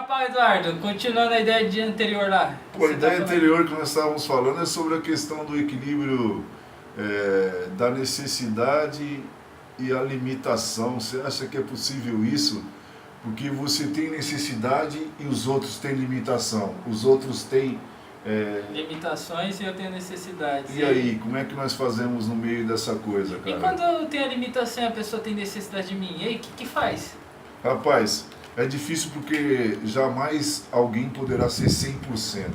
Rapaz, Eduardo, continuando a ideia de anterior lá. Pô, a Você ideia tá falando- anterior que nós estávamos falando é sobre a questão do equilíbrio da necessidade e a limitação. Você acha que é possível isso? Porque você tem necessidade e os outros têm limitação. Os outros têm... Limitações e eu tenho necessidades. E aí, como é que nós fazemos no meio dessa coisa, E cara? quando eu tenho a limitação e a pessoa tem necessidade de mim, e aí, o que faz? Rapaz, é difícil porque jamais alguém poderá ser 100%.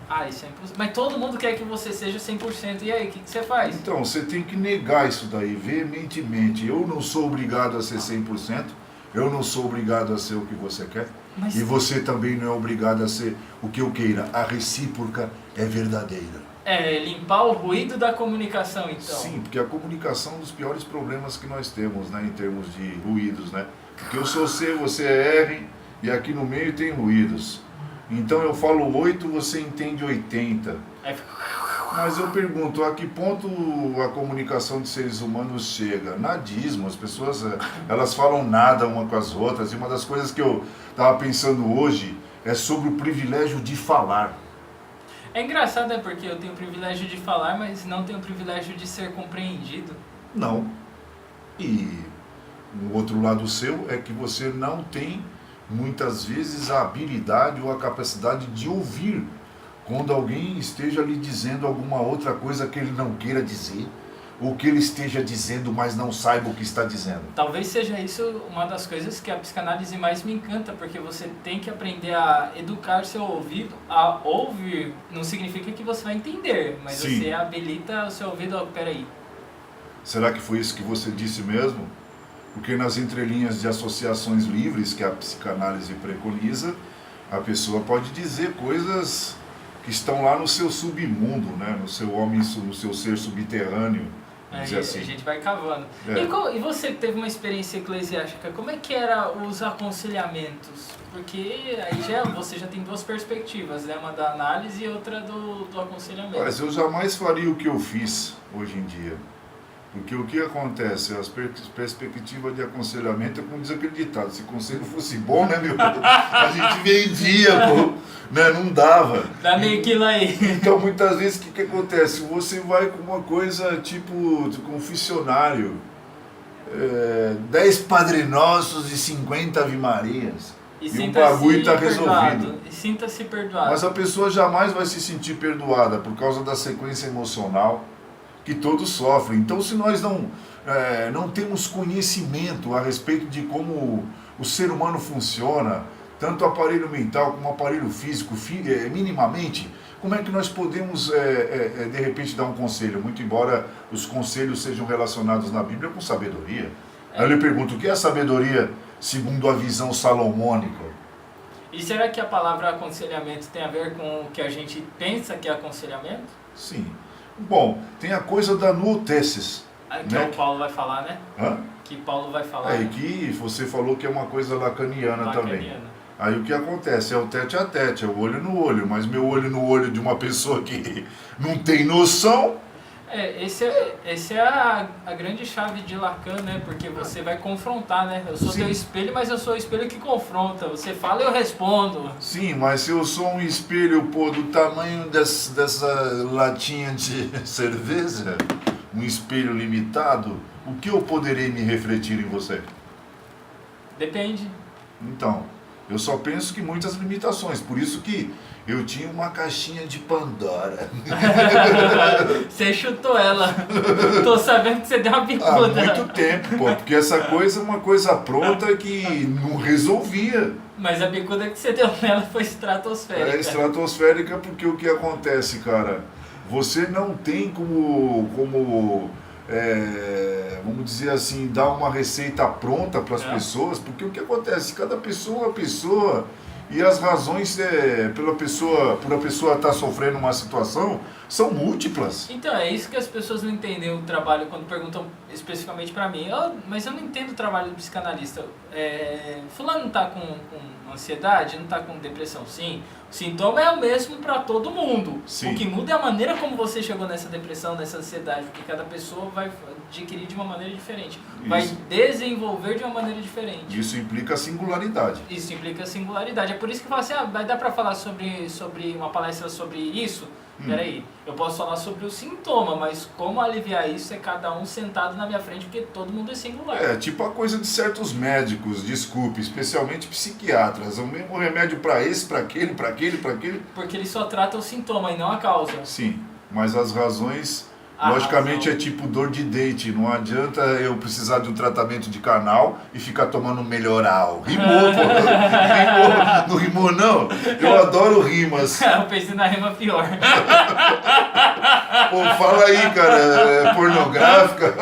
Ah, isso é impossível. Mas todo mundo quer que você seja 100%. E aí, o que você faz? Então, você tem que negar isso daí veementemente. Eu não sou obrigado a ser 100%, eu não sou obrigado a ser o que você quer, Mas- e você também não é obrigado a ser o que eu queira. A recíproca é verdadeira. É, limpar o ruído da comunicação, então. Sim, porque a comunicação é um dos piores problemas que nós temos, né, em termos de ruídos, né? Porque eu sou C, você é R, e aqui no meio tem ruídos. Então eu falo 8, você entende 80. Aí fica... Mas eu pergunto, a que ponto a comunicação de seres humanos chega? Nadismo, as pessoas elas falam nada uma com as outras, e uma das coisas que eu estava pensando hoje é sobre o privilégio de falar. É engraçado, né? Porque eu tenho o privilégio de falar, mas não tenho o privilégio de ser compreendido. Não. E o outro lado seu é que você não tem, muitas vezes, a habilidade ou a capacidade de ouvir quando alguém esteja lhe dizendo alguma outra coisa que ele não queira dizer, ou que ele esteja dizendo, mas não saiba o que está dizendo. Talvez seja isso uma das coisas que a psicanálise mais me encanta, porque você tem que aprender a educar seu ouvido. A ouvir não significa que você vai entender, mas Sim. você habilita o seu ouvido. Ó, peraí. Será que foi isso que você disse mesmo? Porque nas entrelinhas de associações livres que a psicanálise preconiza, a pessoa pode dizer coisas que estão lá no seu submundo, né? No seu homem, no seu ser subterrâneo, A dizer gente, assim. a gente vai cavando. É. E você que teve uma experiência eclesiástica, como é que era os aconselhamentos? Porque aí você já tem duas perspectivas, né? Uma da análise e outra do aconselhamento. Mas eu jamais faria o que eu fiz hoje em dia. Porque o que acontece? As perspectivas de aconselhamento é como diz aquele ditado, se o conselho fosse bom, né, meu? A gente vendia, pô, né? Não dava. Dá meio quilo aí. Então, muitas vezes, o que acontece? Você vai com uma coisa tipo de confessionário, 10 Padre Nossos e 50 Ave Marias. E o sinta-se bagulho está perdoado. resolvido. E sinta-se perdoado. Mas a pessoa jamais vai se sentir perdoada por causa da sequência emocional que todos sofrem. Então, se nós não temos conhecimento a respeito de como o ser humano funciona, tanto o aparelho mental como o aparelho físico, minimamente, como é que nós podemos, de repente, dar um conselho? Muito embora os conselhos sejam relacionados na Bíblia com sabedoria. Aí eu lhe pergunto, o que é sabedoria segundo a visão salomônica? E será que a palavra aconselhamento tem a ver com o que a gente pensa que é aconselhamento? Sim. Bom, tem a coisa da nuotesis. Que né? o Paulo vai falar, né? Hã? Que Paulo vai falar. Aí né? que você falou que é uma coisa lacaniana também. Lacaniana. Aí o que acontece? É o tete a tete, é o olho no olho. Mas meu olho no olho de uma pessoa que não tem noção... Esse é a grande chave de Lacan, né? Porque você vai confrontar, né? Eu sou Sim. teu espelho, mas eu sou o espelho que confronta. Você fala e eu respondo. Sim, mas se eu sou um espelho, pô, do tamanho dessa latinha de cerveja, um espelho limitado, o que eu poderei me refletir em você? Depende. Então, eu só penso que muitas limitações, por isso que eu tinha uma caixinha de Pandora. Você chutou ela. Tô sabendo que você deu uma Há bicuda. muito tempo, pô, porque essa coisa é uma coisa pronta que não resolvia. Mas a bicuda que você deu nela foi estratosférica. É estratosférica porque o que acontece, cara? Você não tem como vamos dizer assim, dar uma receita pronta para as pessoas, porque o que acontece? Cada pessoa é uma pessoa, e as razões por a pessoa estar sofrendo uma situação são múltiplas. Então, é isso que as pessoas não entendem o trabalho quando perguntam especificamente pra mim. Mas eu não entendo o trabalho do psicanalista. Fulano não tá com ansiedade, não tá com depressão? Sim. O sintoma é o mesmo pra todo mundo. Sim. O que muda é a maneira como você chegou nessa depressão, nessa ansiedade, porque cada pessoa vai adquirir de uma maneira diferente. Vai desenvolver de uma maneira diferente. Isso implica singularidade. Isso implica singularidade. É por isso que eu falo assim, vai dar pra falar sobre uma palestra sobre isso? Peraí, eu posso falar sobre o sintoma, mas como aliviar isso é cada um sentado na minha frente, porque todo mundo é singular. É, tipo a coisa de certos médicos, desculpe, especialmente psiquiatras. O mesmo remédio para esse, para aquele, para aquele, para aquele. Porque ele só trata o sintoma e não a causa. Sim, mas as razões, logicamente, é tipo dor de dente. Não adianta eu precisar de um tratamento de canal e ficar tomando Melhoral. Rimou, pô. Rimou. Não rimou, não? Eu adoro rimas. Eu pensei na rima pior. Pô, fala aí, cara. É pornográfica?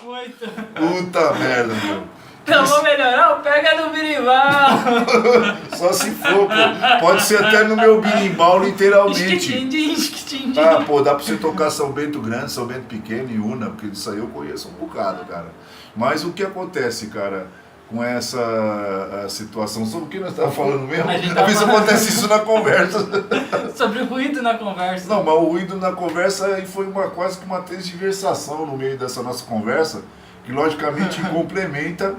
Muito. Puta merda, meu. Então vou melhorar, pega no birimbau. Só se for, pô. Pode ser até no meu birimbau, literalmente. Ah, pô, dá pra você tocar São Bento Grande, São Bento Pequeno e Una, porque disso aí eu conheço um bocado, cara. Mas o que acontece, cara, com essa situação? Sobre o que nós estávamos falando mesmo? Às vezes acontece isso na conversa. Sobre o ruído na conversa. Não, mas o ruído na conversa aí foi quase que uma tergiversação no meio dessa nossa conversa, que logicamente complementa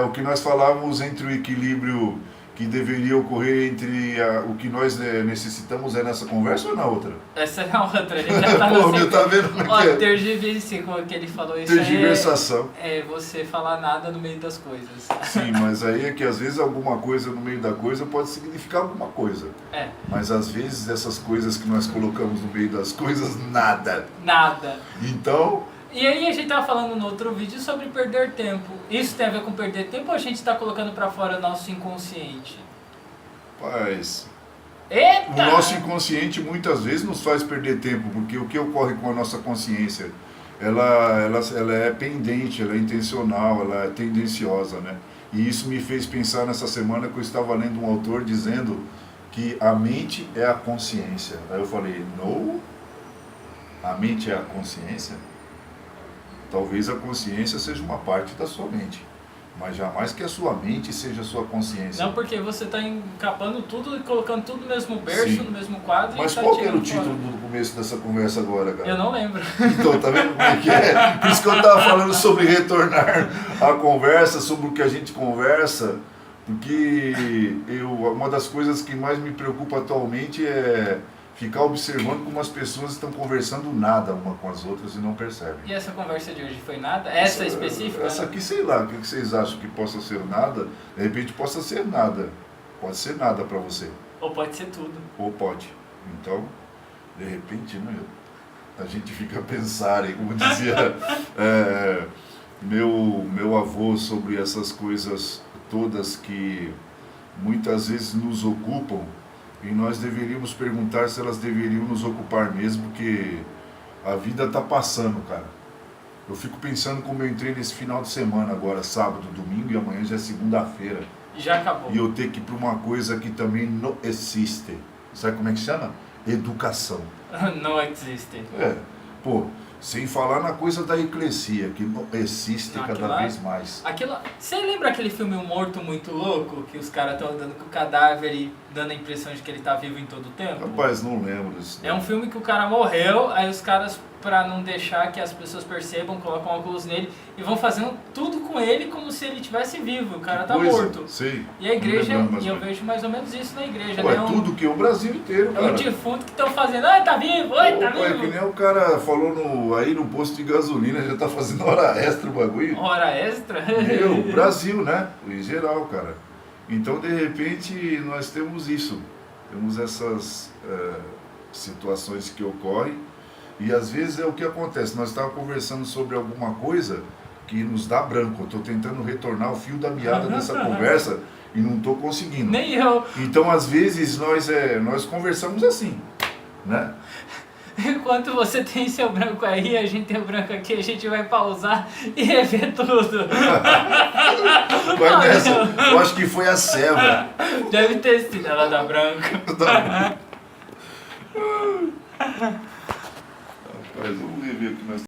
o que nós falávamos entre o equilíbrio que deveria ocorrer entre o que nós necessitamos nessa conversa ou na outra? Essa é na outra, a gente já tá Pô, tá vendo como é que é? Tergiversação, como que ele falou isso. Tergiversação. É você falar nada no meio das coisas. Sim, mas aí é que às vezes alguma coisa no meio da coisa pode significar alguma coisa. É. Mas às vezes essas coisas que nós colocamos no meio das coisas, nada. Nada. Então... E aí a gente tava falando no outro vídeo sobre perder tempo. Isso tem a ver com perder tempo ou a gente tá colocando pra fora o nosso inconsciente? Paz. Eita! O nosso inconsciente muitas vezes nos faz perder tempo, porque o que ocorre com a nossa consciência? Ela é pendente, ela é intencional, ela é tendenciosa, né? E isso me fez pensar nessa semana que eu estava lendo um autor dizendo que a mente é a consciência. Aí eu falei, não, a mente é a consciência? Talvez a consciência seja uma parte da sua mente, mas jamais que a sua mente seja a sua consciência. Não, porque você está encapando tudo e colocando tudo no mesmo berço, no mesmo quadro. Mas qual que era o título do começo dessa conversa agora, cara? Eu não lembro. Então, tá vendo como é que é? Por isso que eu estava falando sobre retornar à conversa, sobre o que a gente conversa, porque uma das coisas que mais me preocupa atualmente é ficar observando como as pessoas estão conversando nada uma com as outras e não percebem. E essa conversa de hoje foi nada? Essa específica? Essa aqui, sei lá, o que vocês acham que possa ser nada? De repente possa ser nada. Pode ser nada para você. Ou pode ser tudo. Ou pode. Então, de repente, né, a gente fica a pensar, como dizia meu avô, sobre essas coisas todas que muitas vezes nos ocupam. E nós deveríamos perguntar se elas deveriam nos ocupar mesmo, porque a vida está passando, cara. Eu fico pensando como eu entrei nesse final de semana agora, sábado, domingo, e amanhã já é segunda-feira. Já acabou. E eu ter que ir para uma coisa que também não existe. Sabe como é que chama? Educação. Não existe. Pô, sem falar na coisa da eclesia, que não existe cada vez mais. Você lembra aquele filme Um Morto Muito Louco? Que os caras estão andando com o cadáver e dando a impressão de que ele tá vivo em todo o tempo? Rapaz, não lembro disso. É um filme que o cara morreu, aí os caras, pra não deixar que as pessoas percebam, colocam óculos nele e vão fazendo tudo com ele como se ele estivesse vivo. O cara tá morto. Sei. E a igreja, e eu vejo mais ou menos isso na igreja. Pô, né? é tudo que o Brasil inteiro, cara. É um defunto que estão fazendo, tá vivo, tá vivo. É que nem o cara falou aí no posto de gasolina, já tá fazendo hora extra o bagulho. Hora extra? Brasil, né? Em geral, cara. Então, de repente, nós temos isso. Temos essas situações que ocorrem. E às vezes é o que acontece. Nós estávamos conversando sobre alguma coisa que nos dá branco. Eu estou tentando retornar o fio da meada dessa conversa e não estou conseguindo. Nem eu. Então, às vezes, nós conversamos assim, né? Enquanto você tem seu branco aí, a gente tem o branco aqui, a gente vai pausar e rever tudo. Vai nessa. Eu acho que foi a Seva. Deve ter sido ela da branca. Rapaz, vamos rever o que nós